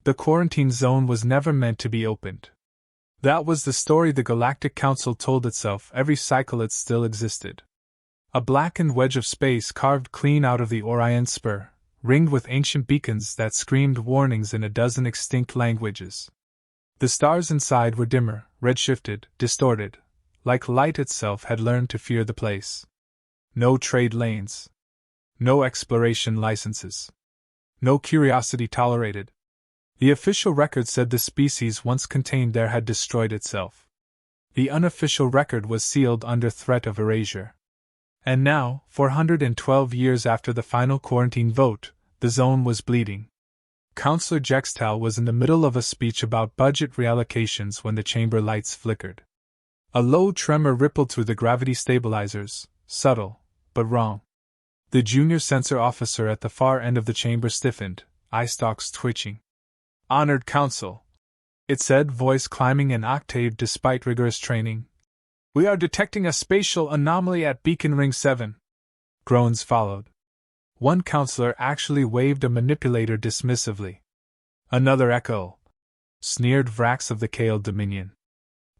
The quarantine zone was never meant to be opened. That was the story the Galactic Council told itself every cycle it still existed. A blackened wedge of space carved clean out of the Orion spur, ringed with ancient beacons that screamed warnings in a dozen extinct languages. The stars inside were dimmer, redshifted, distorted, like light itself had learned to fear the place. No trade lanes. No exploration licenses. No curiosity tolerated. The official record said the species once contained there had destroyed itself. The unofficial record was sealed under threat of erasure. And now, 412 years after the final quarantine vote, the zone was bleeding. Councillor Jextal was in the middle of a speech about budget reallocations when the chamber lights flickered. A low tremor rippled through the gravity stabilizers, subtle, but wrong. The junior sensor officer at the far end of the chamber stiffened, eye stalks twitching. "Honored Council," it said, voice climbing an octave despite rigorous training. "We are detecting a spatial anomaly at Beacon Ring 7. Groans followed. One councillor actually waved a manipulator dismissively. Another echo. Sneered Vrax of the Kale Dominion.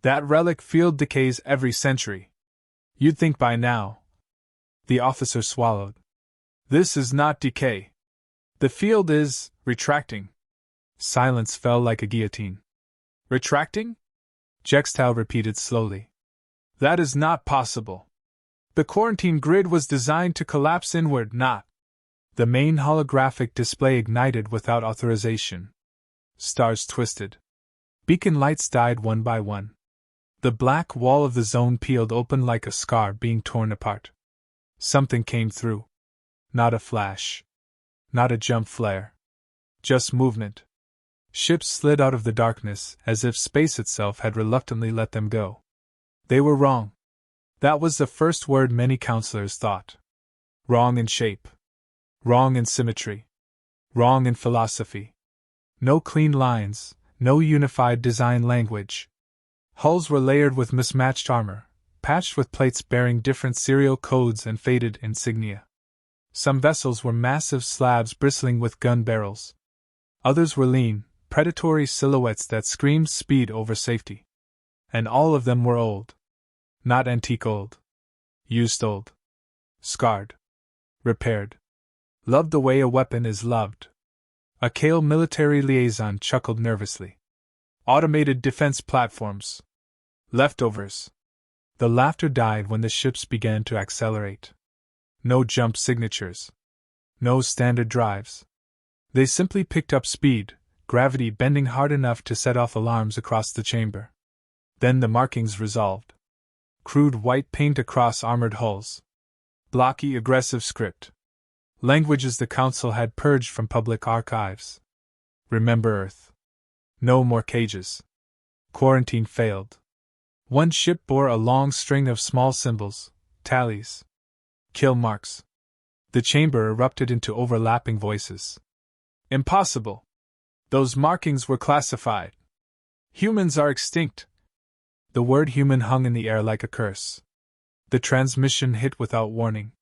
"That relic field decays every century. You'd think by now." The officer swallowed. "This is not decay. The field is retracting." Silence fell like a guillotine. "Retracting?" Jextal repeated slowly. "That is not possible. The quarantine grid was designed to collapse inward, not." The main holographic display ignited without authorization. Stars twisted. Beacon lights died one by one. The black wall of the zone peeled open like a scar being torn apart. Something came through. Not a flash. Not a jump flare. Just movement. Ships slid out of the darkness as if space itself had reluctantly let them go. They were wrong. That was the first word many counselors thought. Wrong in shape. Wrong in symmetry. Wrong in philosophy. No clean lines, no unified design language. Hulls were layered with mismatched armor, patched with plates bearing different serial codes and faded insignia. Some vessels were massive slabs bristling with gun barrels. Others were lean, predatory silhouettes that screamed speed over safety. And all of them were old. Not antique old. Used old. Scarred. Repaired. Loved the way a weapon is loved. A Kale military liaison chuckled nervously. Automated defense platforms. Leftovers. The laughter died when the ships began to accelerate. No jump signatures. No standard drives. They simply picked up speed, gravity bending hard enough to set off alarms across the chamber. Then the markings resolved. Crude white paint across armored hulls. Blocky aggressive script. Languages the Council had purged from public archives. Remember Earth. No more cages. Quarantine failed. One ship bore a long string of small symbols, tallies. Kill marks. The chamber erupted into overlapping voices. Impossible. Those markings were classified. Humans are extinct. The word human hung in the air like a curse. The transmission hit without warning.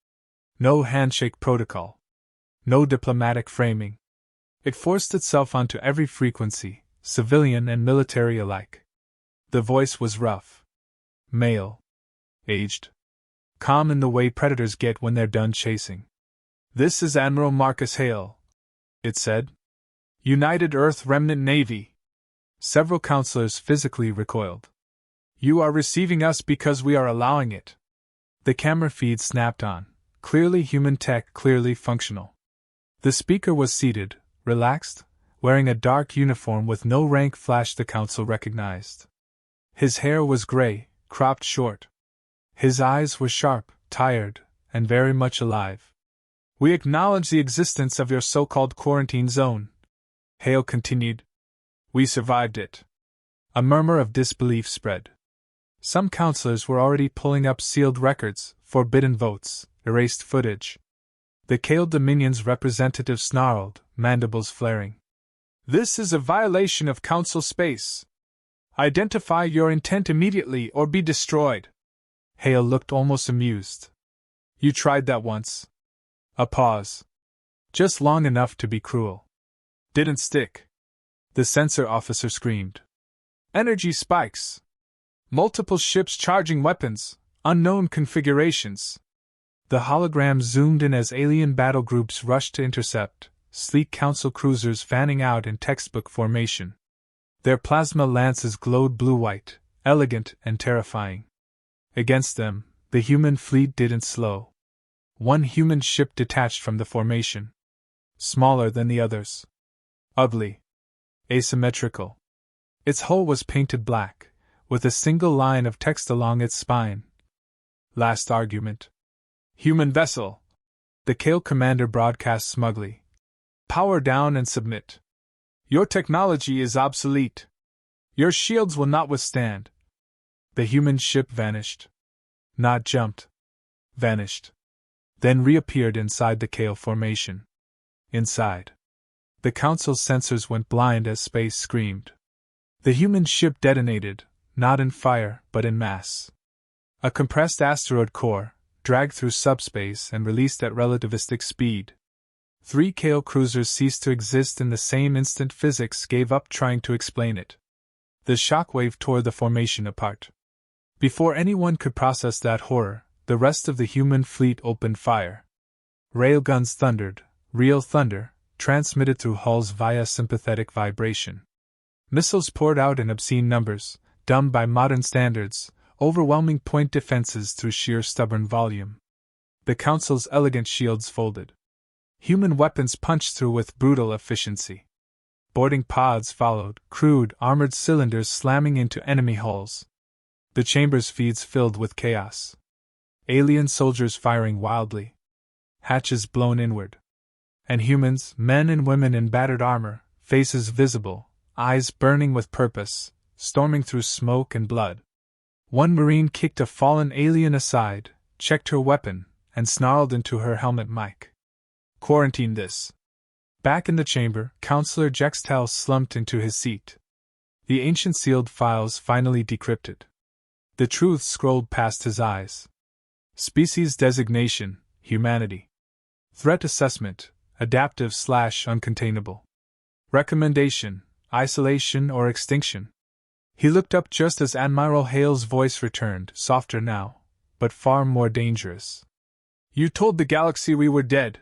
No handshake protocol. No diplomatic framing. It forced itself onto every frequency, civilian and military alike. The voice was rough. Male. Aged. Calm in the way predators get when they're done chasing. "This is Admiral Marcus Hale," it said. "United Earth Remnant Navy." Several counselors physically recoiled. "You are receiving us because we are allowing it." The camera feed snapped on. Clearly human tech, clearly functional. The speaker was seated, relaxed, wearing a dark uniform with no rank flash the council recognized. His hair was gray, cropped short. His eyes were sharp, tired, and very much alive. "We acknowledge the existence of your so-called quarantine zone," Hale continued. "We survived it." A murmur of disbelief spread. Some counselors were already pulling up sealed records, forbidden votes, erased footage. The Kale Dominion's representative snarled, mandibles flaring. "This is a violation of council space. Identify your intent immediately or be destroyed." Hale looked almost amused. "You tried that once." A pause. Just long enough to be cruel. "Didn't stick." The sensor officer screamed. Energy spikes! Multiple ships charging weapons, unknown configurations. The hologram zoomed in as alien battle groups rushed to intercept, sleek council cruisers fanning out in textbook formation. Their plasma lances glowed blue-white, elegant and terrifying. Against them, the human fleet didn't slow. One human ship detached from the formation. Smaller than the others. Ugly. Asymmetrical. Its hull was painted black, with a single line of text along its spine. Last argument. Human vessel. The Kale commander broadcast smugly. Power down and submit. Your technology is obsolete. Your shields will not withstand. The human ship vanished. Not jumped. Vanished. Then reappeared inside the Kale formation. Inside. The council's sensors went blind as space screamed. The human ship detonated, not in fire, but in mass. A compressed asteroid core, dragged through subspace and released at relativistic speed. 3 Kale cruisers ceased to exist in the same instant. Physics gave up trying to explain it. The shockwave tore the formation apart. Before anyone could process that horror, the rest of the human fleet opened fire. Railguns thundered, real thunder, transmitted through hulls via sympathetic vibration. Missiles poured out in obscene numbers, dumbed by modern standards, overwhelming point defenses through sheer stubborn volume. The Council's elegant shields folded. Human weapons punched through with brutal efficiency. Boarding pods followed, crude, armored cylinders slamming into enemy hulls. The chamber's feeds filled with chaos. Alien soldiers firing wildly. Hatches blown inward. And humans, men and women in battered armor, faces visible, eyes burning with purpose, storming through smoke and blood. One Marine kicked a fallen alien aside, checked her weapon, and snarled into her helmet mic. Quarantine this. Back in the chamber, Counselor Jextel slumped into his seat. The ancient sealed files finally decrypted. The truth scrolled past his eyes. Species designation, humanity. Threat assessment, adaptive/uncontainable. Recommendation, isolation or extinction. He looked up just as Admiral Hale's voice returned, softer now, but far more dangerous. You told the galaxy we were dead,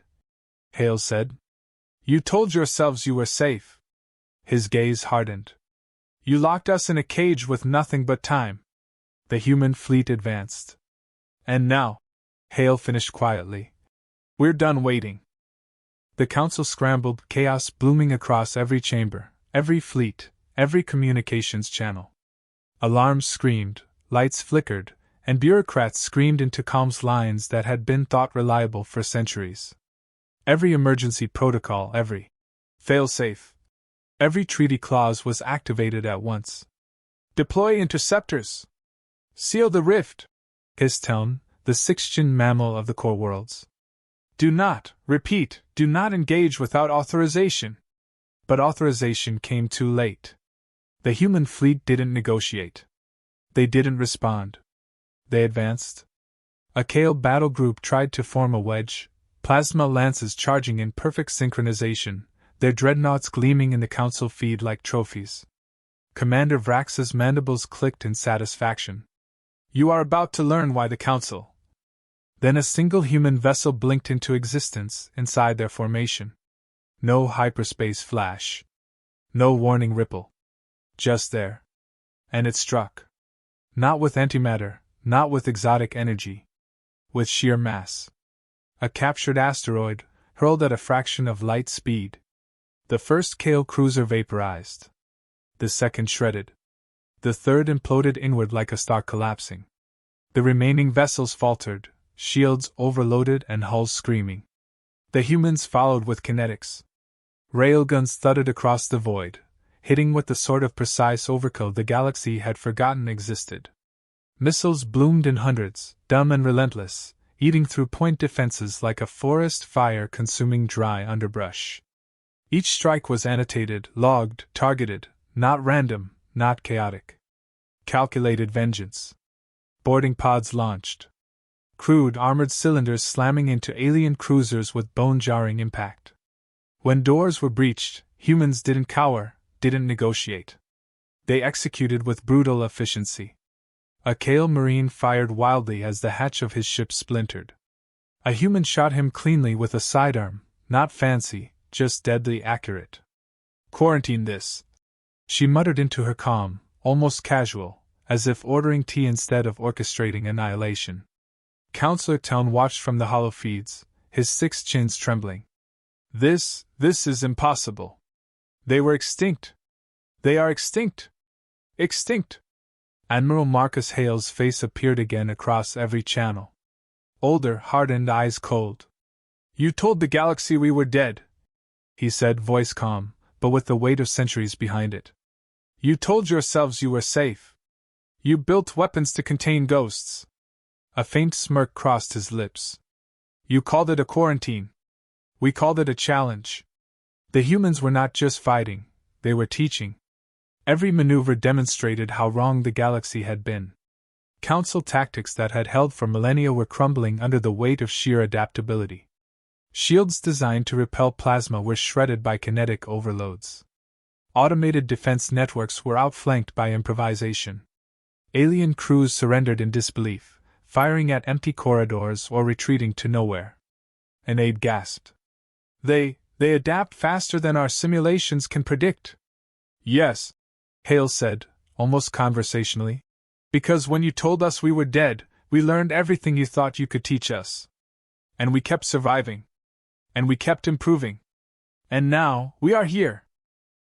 Hale said. You told yourselves you were safe. His gaze hardened. You locked us in a cage with nothing but time. The human fleet advanced. And now, Hale finished quietly, we're done waiting. The Council scrambled, chaos blooming across every chamber, every fleet, every communications channel. Alarms screamed, lights flickered, and bureaucrats screamed into comms lines that had been thought reliable for centuries. Every emergency protocol, every fail-safe, every treaty clause was activated at once. Deploy interceptors! Seal the rift! Hissed Teln, the sixth-gen mammal of the core worlds. Do not, repeat, do not engage without authorization. But authorization came too late. The human fleet didn't negotiate. They didn't respond. They advanced. A Kale battle group tried to form a wedge, plasma lances charging in perfect synchronization, their dreadnoughts gleaming in the Council feed like trophies. Commander Vrax's mandibles clicked in satisfaction. You are about to learn why the Council. Then a single human vessel blinked into existence inside their formation. No hyperspace flash. No warning ripple. Just there. And it struck. Not with antimatter, not with exotic energy. With sheer mass. A captured asteroid, hurled at a fraction of light speed. The first Kale cruiser vaporized. The second shredded. The third imploded inward like a star collapsing. The remaining vessels faltered, shields overloaded and hulls screaming. The humans followed with kinetics. Railguns thudded across the void, hitting with the sort of precise overkill the galaxy had forgotten existed. Missiles bloomed in hundreds, dumb and relentless, eating through point defenses like a forest fire consuming dry underbrush. Each strike was annotated, logged, targeted, not random, not chaotic. Calculated vengeance. Boarding pods launched. Crude armored cylinders slamming into alien cruisers with bone-jarring impact. When doors were breached, humans didn't cower, didn't negotiate. They executed with brutal efficiency. A Kale Marine fired wildly as the hatch of his ship splintered. A human shot him cleanly with a sidearm, not fancy, just deadly accurate. "Quarantine this," she muttered into her calm, almost casual, as if ordering tea instead of orchestrating annihilation. Counselor Town watched from the hollow feeds, his 6 chins trembling. This is impossible. They were extinct. They are extinct. Extinct. Admiral Marcus Hale's face appeared again across every channel. Older, hardened, eyes cold. "You told the galaxy we were dead," he said, voice calm, but with the weight of centuries behind it. "You told yourselves you were safe. You built weapons to contain ghosts." A faint smirk crossed his lips. "You called it a quarantine. We called it a challenge. The humans were not just fighting, they were teaching. Every maneuver demonstrated how wrong the galaxy had been. Council tactics that had held for millennia were crumbling under the weight of sheer adaptability. Shields designed to repel plasma were shredded by kinetic overloads. Automated defense networks were outflanked by improvisation. Alien crews surrendered in disbelief, firing at empty corridors or retreating to nowhere. An aide gasped. They adapt faster than our simulations can predict." "Yes," Hale said, almost conversationally. "Because when you told us we were dead, we learned everything you thought you could teach us. And we kept surviving. And we kept improving. And now, we are here."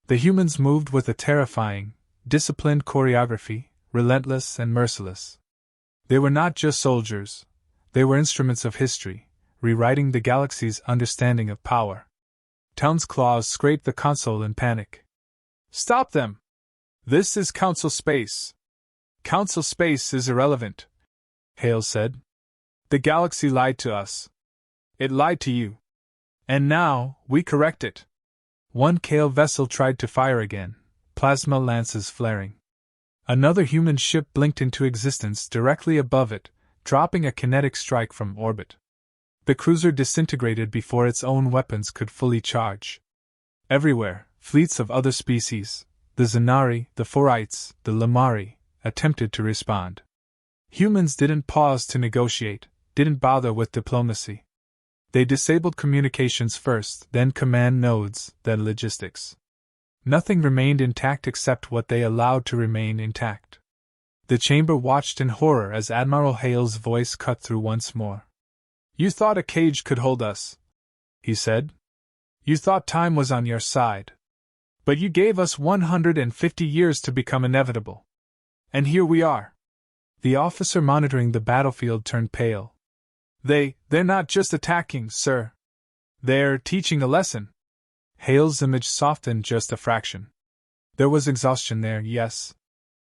The humans moved with a terrifying, disciplined choreography, relentless and merciless. They were not just soldiers, they were instruments of history, rewriting the galaxy's understanding of power. Town's claws scraped the console in panic. "Stop them! This is Council space. Council space is irrelevant," Hale said. "The galaxy lied to us. It lied to you. And now, we correct it." One Kale vessel tried to fire again, plasma lances flaring. Another human ship blinked into existence directly above it, dropping a kinetic strike from orbit. The cruiser disintegrated before its own weapons could fully charge. Everywhere, fleets of other species, the Zanari, the Forites, the Lamari, attempted to respond. Humans didn't pause to negotiate, didn't bother with diplomacy. They disabled communications first, then command nodes, then logistics. Nothing remained intact except what they allowed to remain intact. The chamber watched in horror as Admiral Hale's voice cut through once more. "You thought a cage could hold us," he said. "You thought time was on your side. But you gave us 150 years to become inevitable. And here we are." The officer monitoring the battlefield turned pale. They're not just attacking, sir. They're teaching a lesson." Hale's image softened just a fraction. There was exhaustion there, yes.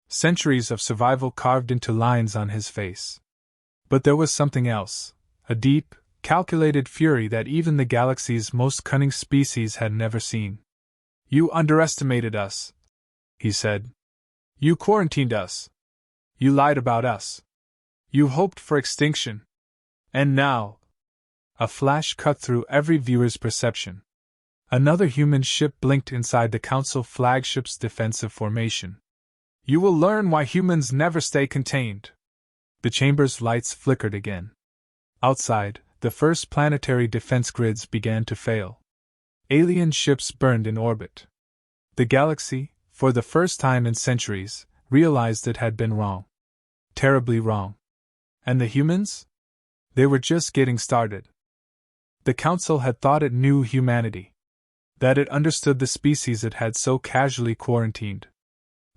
Centuries of survival carved into lines on his face. But there was something else, a deep, calculated fury that even the galaxy's most cunning species had never seen. "You underestimated us," he said. "You quarantined us. You lied about us. You hoped for extinction. And now—" A flash cut through every viewer's perception. Another human ship blinked inside the Council flagship's defensive formation. "You will learn why humans never stay contained." The chamber's lights flickered again. Outside, the first planetary defense grids began to fail. Alien ships burned in orbit. The galaxy, for the first time in centuries, realized it had been wrong. Terribly wrong. And the humans? They were just getting started. The Council had thought it knew humanity. That it understood the species it had so casually quarantined.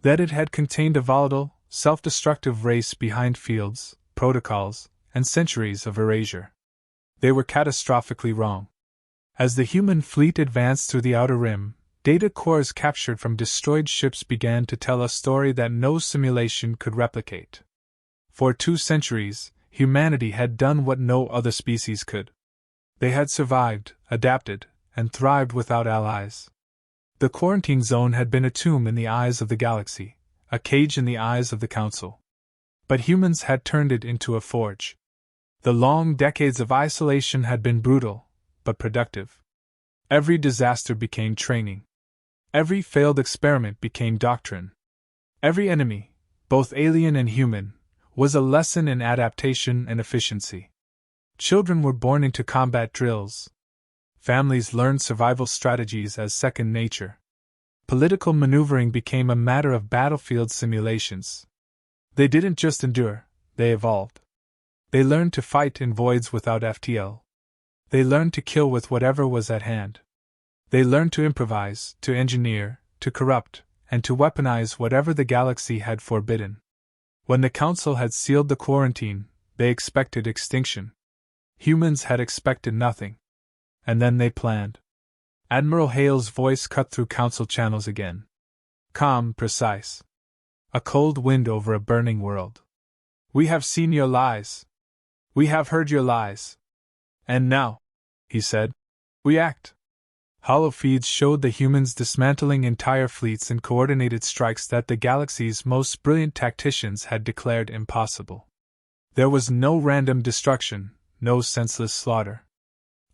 That it had contained a volatile, self-destructive race behind fields, protocols, and centuries of erasure. They were catastrophically wrong. As the human fleet advanced through the outer rim, data cores captured from destroyed ships began to tell a story that no simulation could replicate. For 2 centuries, humanity had done what no other species could. They had survived, adapted, and thrived without allies. The quarantine zone had been a tomb in the eyes of the galaxy, a cage in the eyes of the Council. But humans had turned it into a forge. The long decades of isolation had been brutal, but productive. Every disaster became training. Every failed experiment became doctrine. Every enemy, both alien and human, was a lesson in adaptation and efficiency. Children were born into combat drills. Families learned survival strategies as second nature. Political maneuvering became a matter of battlefield simulations. They didn't just endure, they evolved. They learned to fight in voids without FTL. They learned to kill with whatever was at hand. They learned to improvise, to engineer, to corrupt, and to weaponize whatever the galaxy had forbidden. When the Council had sealed the quarantine, they expected extinction. Humans had expected nothing. And then they planned. Admiral Hale's voice cut through Council channels again. Calm, precise. A cold wind over a burning world. We have seen your lies. We have heard your lies. And now, he said, we act. Holofeeds showed the humans dismantling entire fleets in coordinated strikes that the galaxy's most brilliant tacticians had declared impossible. There was no random destruction, no senseless slaughter.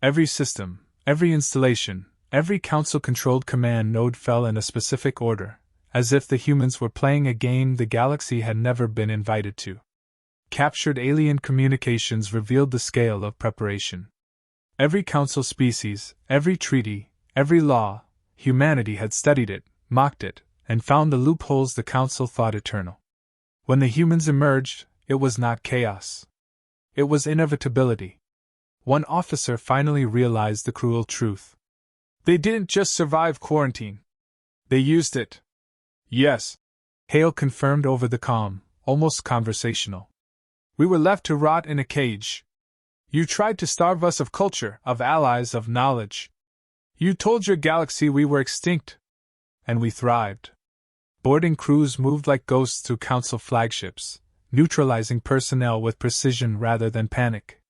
Every system, every installation, every Council-controlled command node fell in a specific order, as if the humans were playing a game the galaxy had never been invited to. Captured alien communications revealed the scale of preparation. Every Council species, every treaty, every law, humanity had studied it, mocked it, and found the loopholes the Council thought eternal. When the humans emerged, it was not chaos. It was inevitability. One officer finally realized the cruel truth. They didn't just survive quarantine. They used it. Yes, Hale confirmed over the comm, almost conversational. We were left to rot in a cage. You tried to starve us of culture, of allies, of knowledge. You told your galaxy we were extinct. And we thrived. Boarding crews moved like ghosts through Council flagships, neutralizing personnel with precision rather than panic.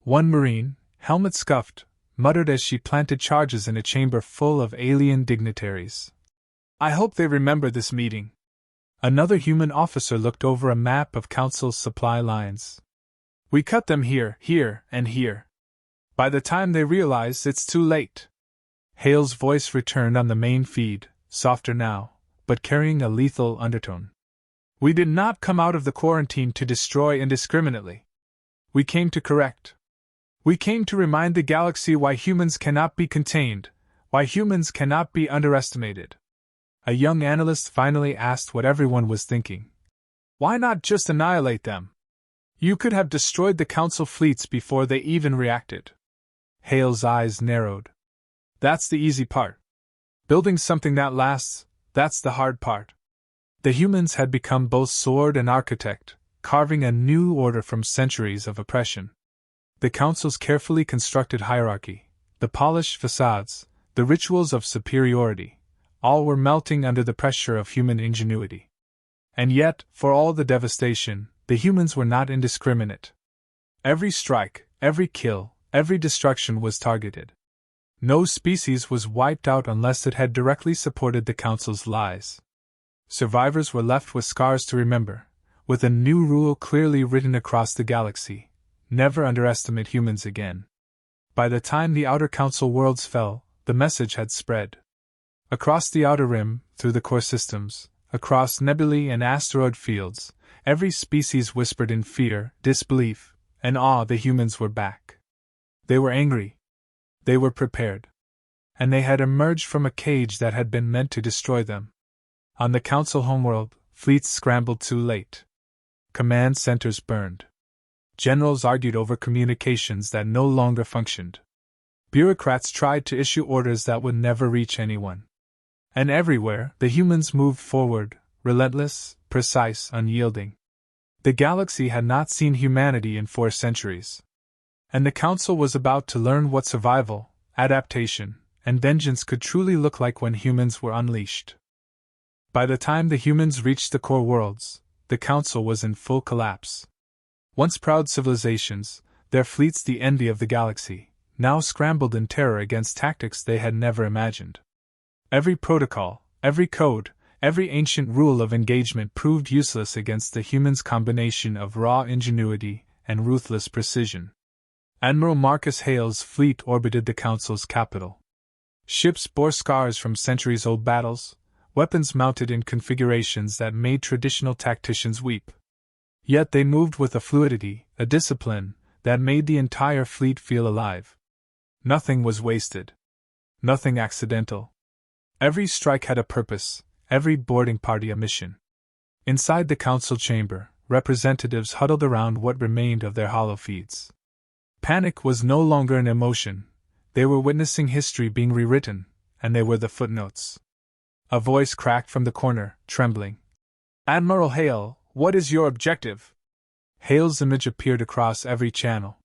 One Marine, helmet scuffed, muttered as she planted charges in a chamber full of alien dignitaries. I hope they remember this meeting. Another human officer looked over a map of Council's supply lines. We cut them here, here, and here. By the time they realize it's too late. Hale's voice returned on the main feed, softer now, but carrying a lethal undertone. We did not come out of the quarantine to destroy indiscriminately. We came to correct. We came to remind the galaxy why humans cannot be contained, why humans cannot be underestimated. A young analyst finally asked what everyone was thinking. Why not just annihilate them? You could have destroyed the Council fleets before they even reacted. Hale's eyes narrowed. That's the easy part. Building something that lasts, that's the hard part. The humans had become both sword and architect, carving a new order from centuries of oppression. The Council's carefully constructed hierarchy, the polished facades, the rituals of superiority, all were melting under the pressure of human ingenuity. And yet, for all the devastation, the humans were not indiscriminate. Every strike, every kill, every destruction was targeted. No species was wiped out unless it had directly supported the Council's lies. Survivors were left with scars to remember, with a new rule clearly written across the galaxy: never underestimate humans again. By the time the outer Council worlds fell, the message had spread. Across the outer rim, through the core systems, across nebulae and asteroid fields, every species whispered in fear, disbelief, and awe the humans were back. They were angry. They were prepared. And they had emerged from a cage that had been meant to destroy them. On the Council homeworld, fleets scrambled too late. Command centers burned. Generals argued over communications that no longer functioned. Bureaucrats tried to issue orders that would never reach anyone. And everywhere, the humans moved forward, relentless, precise, unyielding. The galaxy had not seen humanity in 4 centuries. And the Council was about to learn what survival, adaptation, and vengeance could truly look like when humans were unleashed. By the time the humans reached the core worlds, the Council was in full collapse. Once proud civilizations, their fleets the envy of the galaxy, now scrambled in terror against tactics they had never imagined. Every protocol, every code, every ancient rule of engagement proved useless against the humans' combination of raw ingenuity and ruthless precision. Admiral Marcus Hale's fleet orbited the Council's capital. Ships bore scars from centuries-old battles, weapons mounted in configurations that made traditional tacticians weep. Yet they moved with a fluidity, a discipline, that made the entire fleet feel alive. Nothing was wasted. Nothing accidental. Every strike had a purpose, every boarding party a mission. Inside the council chamber, representatives huddled around what remained of their hollow feeds. Panic was no longer an emotion. They were witnessing history being rewritten, and they were the footnotes. A voice cracked from the corner, trembling. "Admiral Hale, what is your objective?" Hale's image appeared across every channel.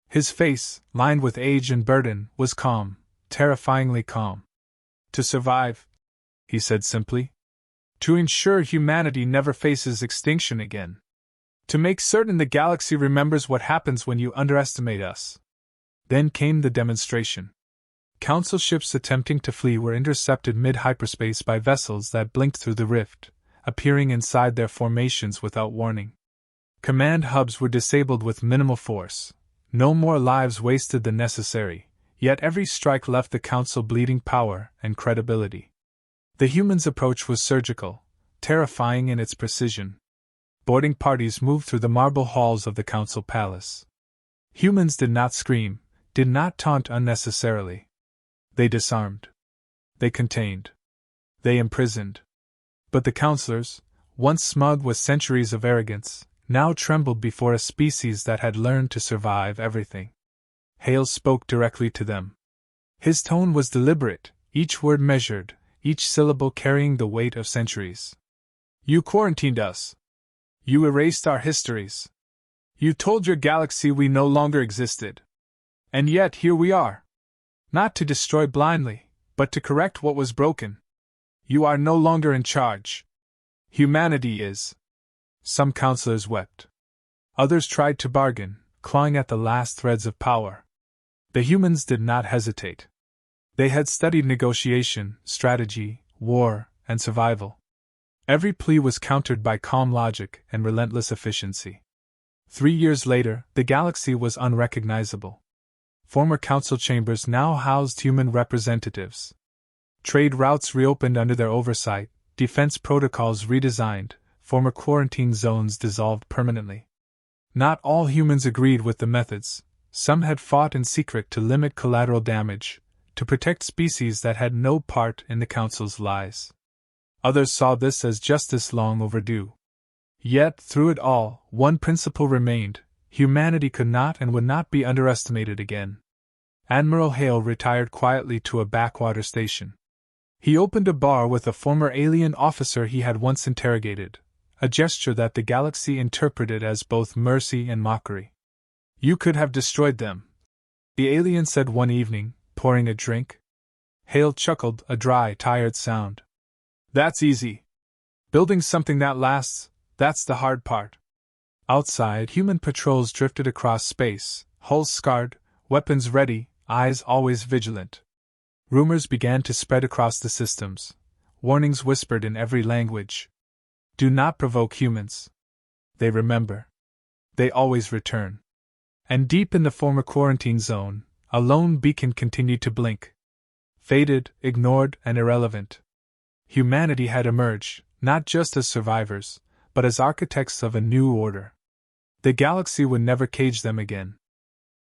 His face, lined with age and burden, was calm, terrifyingly calm. "To survive," he said simply. "To ensure humanity never faces extinction again. To make certain the galaxy remembers what happens when you underestimate us." Then came the demonstration. Council ships attempting to flee were intercepted mid-hyperspace by vessels that blinked through the rift, appearing inside their formations without warning. Command hubs were disabled with minimal force. No more lives wasted than necessary, yet every strike left the Council bleeding power and credibility. The humans' approach was surgical, terrifying in its precision. Boarding parties moved through the marble halls of the Council Palace. Humans did not scream, did not taunt unnecessarily. They disarmed. They contained. They imprisoned. But the counselors, once smug with centuries of arrogance, now trembled before a species that had learned to survive everything. Hale spoke directly to them. His tone was deliberate, each word measured, each syllable carrying the weight of centuries. "You quarantined us. You erased our histories. You told your galaxy we no longer existed. And yet here we are. Not to destroy blindly, but to correct what was broken. You are no longer in charge. Humanity is." Some counselors wept. Others tried to bargain, clawing at the last threads of power. The humans did not hesitate. They had studied negotiation, strategy, war, and survival. Every plea was countered by calm logic and relentless efficiency. 3 years later, the galaxy was unrecognizable. Former council chambers now housed human representatives. Trade routes reopened under their oversight, defense protocols redesigned, former quarantine zones dissolved permanently. Not all humans agreed with the methods. Some had fought in secret to limit collateral damage, to protect species that had no part in the Council's lies. Others saw this as justice long overdue. Yet, through it all, one principle remained: humanity could not and would not be underestimated again. Admiral Hale retired quietly to a backwater station. He opened a bar with a former alien officer he had once interrogated, a gesture that the galaxy interpreted as both mercy and mockery. "You could have destroyed them," the alien said one evening, pouring a drink. Hale chuckled, a dry, tired sound. "That's easy. Building something that lasts, that's the hard part." Outside, human patrols drifted across space, hulls scarred, weapons ready, eyes always vigilant. Rumors began to spread across the systems, warnings whispered in every language. Do not provoke humans. They remember. They always return. And deep in the former quarantine zone, a lone beacon continued to blink. Faded, ignored, and irrelevant. Humanity had emerged, not just as survivors, but as architects of a new order. The galaxy would never cage them again.